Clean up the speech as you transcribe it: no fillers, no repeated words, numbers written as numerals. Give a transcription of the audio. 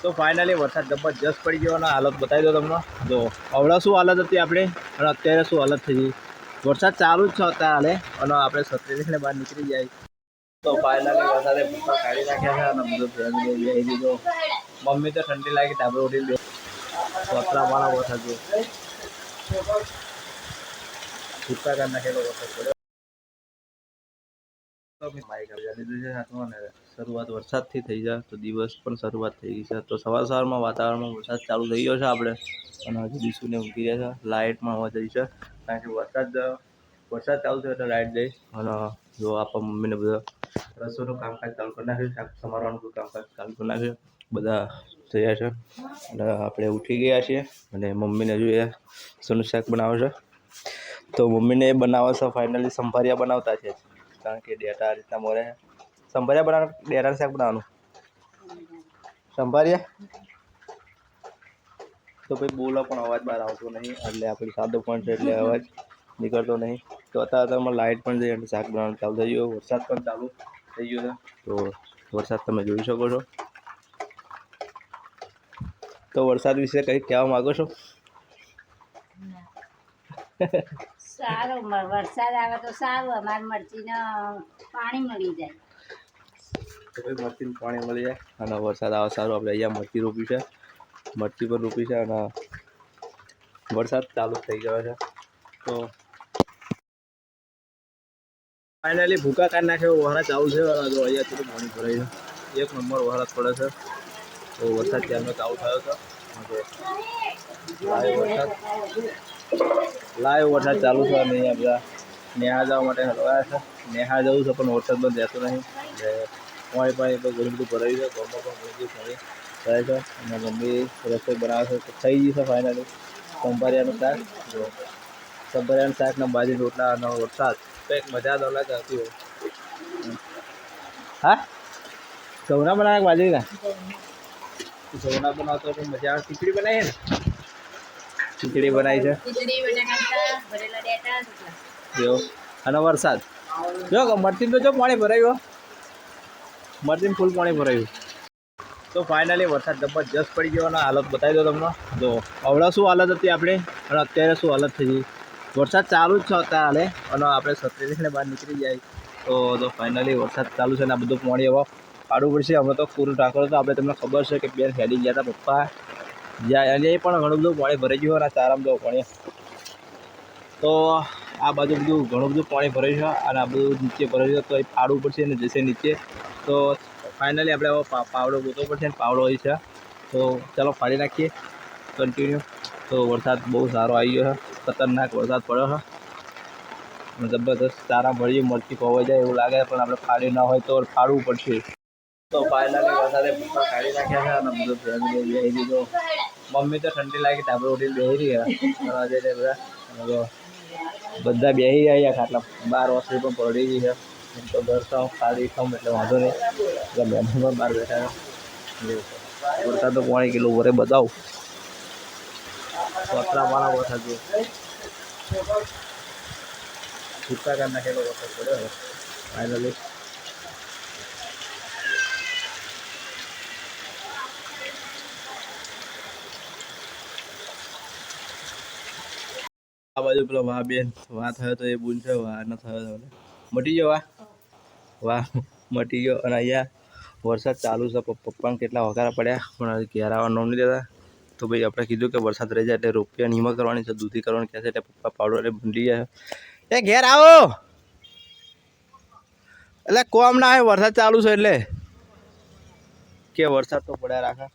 તો ફાઇનલી વરસાદ જબરજસ્ત પડી ગયો અને હાલત બતાવી દો તમને. જો હમણાં શું હાલત હતી આપણે અને અત્યારે શું હાલત થઈ ગઈ. વરસાદ ચાલુ જ છે અત્યારે અને આપણે છત્રી લઈને બહાર નીકળી જાય. તો ફાઇનલી વરસાદે ભૂકા કાઢી નાખ્યા છે અને બધું ફેમિલી બેસી દીધો. મમ્મી તો ઠંડી લાગી ધાબળો ઉઠીને વાળા વરસાદ જો ભૂકા કાઢી નાખેલો વરસાદ પડ્યો. શરૂઆત વરસાદથી થઈ જાય તો દિવસ પણ શરૂઆત થઈ ગઈ છે. તો સવારમાં વાતાવરણમાં વરસાદ ચાલુ થઈ ગયો છે આપણે અને હજુ દીસુને ઊંઘી રહ્યા છે. લાઇટમાં હોવા જઈ છે કારણ કે વરસાદ ચાલુ થયો એટલે લાઇટ જઈ અને જો આપણા મમ્મીને બધા રસોઈનું કામકાજ ચાલુ કરી નાખ્યું. શાક સમારવાનું કામકાજ ચાલુ કરી નાખ્યું. બધા થયા છે અને આપણે ઉઠી ગયા છીએ અને મમ્મીને હજુ એ સનું શાક બનાવે છે. તો મમ્મીને એ બનાવે છે ફાઇનલી સંભારિયા બનાવતા છે કારણ કે ડેટા આ રીતના મોરે સંભારિયા બનાવવાનું. ડેટાનું શાક બનાવવાનું સંભારિયા. તો ભાઈ બોલો પણ અવાજ બહાર આવતો નહીં એટલે આપણે સાદો પણ છે એટલે અવાજ નીકળતો નહીં. તો અત્યારમાં લાઇટ પણ જઈ એટલે શાક બનાવવાનું ચાલુ થઈ ગયું. વરસાદ પણ ચાલુ થઈ ગયો છે. તો વરસાદ તમે જોઈ શકો છો. તો વરસાદ વિશે કંઈક કહેવા માગો છો? સારું, વરસાદ આવે તો સારું, અમારે મરચીને પાણી મળી જાય. તો ભાઈ મરચીને પાણી મળી જાય અને વરસાદ આવે સારું. આપણે અહીંયા મરચી રોપી છે, મરચી પર રોપી છે અને વરસાદ ચાલુ થઈ ગયો છે. તો ફાઇનલી ભૂકા કાઢી નાખ્યો. વરસાદ ચાલુ છે. જો અહીંયા થોડું પાણી ભરાય છે. એક નંબર વરસાદ પડે છે. તો વરસાદ ત્યારનો ચાલુ થયો છે. લાઈવ વરસાદ ચાલુ છે અને અહીંયા બધા નેહા જવા માટે હલવાયા છે. નેહા જવું છે પણ વરસાદ બંધ રહેતો નહીં એટલે પાણી તો ઘણું બધું ભરાયું છે. ઘરમાં પણ ઘણું બધું પાણી ભરાય છે અને મમ્મી રસોઈ બનાવે છે. તો થઈ ગઈ છે ફાઇનલી સંભારિયાનું શાક. જો સંભારિયાનું શાક ને બાજરી રોટલા અને વરસાદ કંઈક મજા દોલાત આવતી હોય. હા, સૌના બનાવ્યા બાજરીના સૌના બનાવતો પણ મજા આવે. ખીચડી બનાવી ને ખીચડી બનાવી છે જો અને વરસાદ જો મરચીન તો જો પાણી ભરાયું. મરચીન ફૂલ પાણી ભરાયું. તો ફાઇનલી વરસાદ જબરજસ્ત પડી ગયો અને હાલત બતાવી દો તમને. જો હમણાં શું હાલત હતી આપણે અને અત્યારે શું હાલત થઈ ગઈ. વરસાદ ચાલુ જ છે અત્યારે અને આપણે છત્રી લઈને બહાર નીકળી જાય. તો ફાઇનલી વરસાદ ચાલુ છે ને આ બધું પાણી હવે પાડવું પડશે. અમે તો ફૂલ ટાંકર તો આપણે તમને ખબર છે કે બેન હેડી ગયા હતા પપ્પા જ્યાં અને એ પણ ઘણું બધું પાણી ભરાઈ ગયું અને ચારામાં જવું પાણી. તો આ બાજુ બધું ઘણું બધું પાણી ભરાયું છે અને આ બધું નીચે ભરાયું છે. તો એ પાડવું પડશે અને જશે નીચે. તો ફાઇનલી આપણે હવે પાવડો ગોતવો પડશે ને પાવડો હોય છે. તો ચાલો ફાડી નાખીએ કન્ટિન્યુ. તો વરસાદ બહુ સારો આવી ગયો છે. ખતરનાક વરસાદ પડ્યો છે અને જબરદસ્ત ચારા ભરીએ મરચી ખોવાઈ જાય એવું લાગે પણ આપણે ફાડી ના હોય તો ફાડવું પડશે. તો ફાઇનલી વરસાદે ભૂકા કાઢી નાખ્યા છે અને બધું ફેમિલી બેસી દીધો. મમ્મી તો ઠંડી લાગી ધાબળો ઉઠીને બેસી રહ્યા. બધા બેસી રહ્યા ખાટલા બાર વસ્તુ પણ પડી ગઈ છે. તો ઘર તો ખાલી ખાઉં એટલે વાંધો નહીં. એટલે મહેમાન પણ બહાર બેઠા છે. વરસાદ તો પાણી કેટલું વરે બતાવું. વાળા વરસાદ જો ભૂકા કાઢી નાખેલો વરસાદ પડ્યો ફાઇનલી. આ બાજુ પેલો વાહ બેન વાહ થયો તો એ બૂન છે. વાહ ન થયો તો મટી ગયો. વાહ મટી ગયો. અને અહીંયા વરસાદ ચાલુ છે. પપ્પાને કેટલા વઘારા પડ્યા પણ ઘેર આવવા નોમ નહીં દેતા. તો ભાઈ આપણે કીધું કે વરસાદ રહી જાય એટલે રોપિયા નિમા કરવાની છે, દૂધી કરવાની કહે છે એટલે પપ્પા પાવડો એટલે ભૂંડી જાય. એ ઘેર આવો એટલે કોમ ના આવે વરસાદ ચાલુ છે એટલે કે વરસાદ તો પડ્યા રાખે.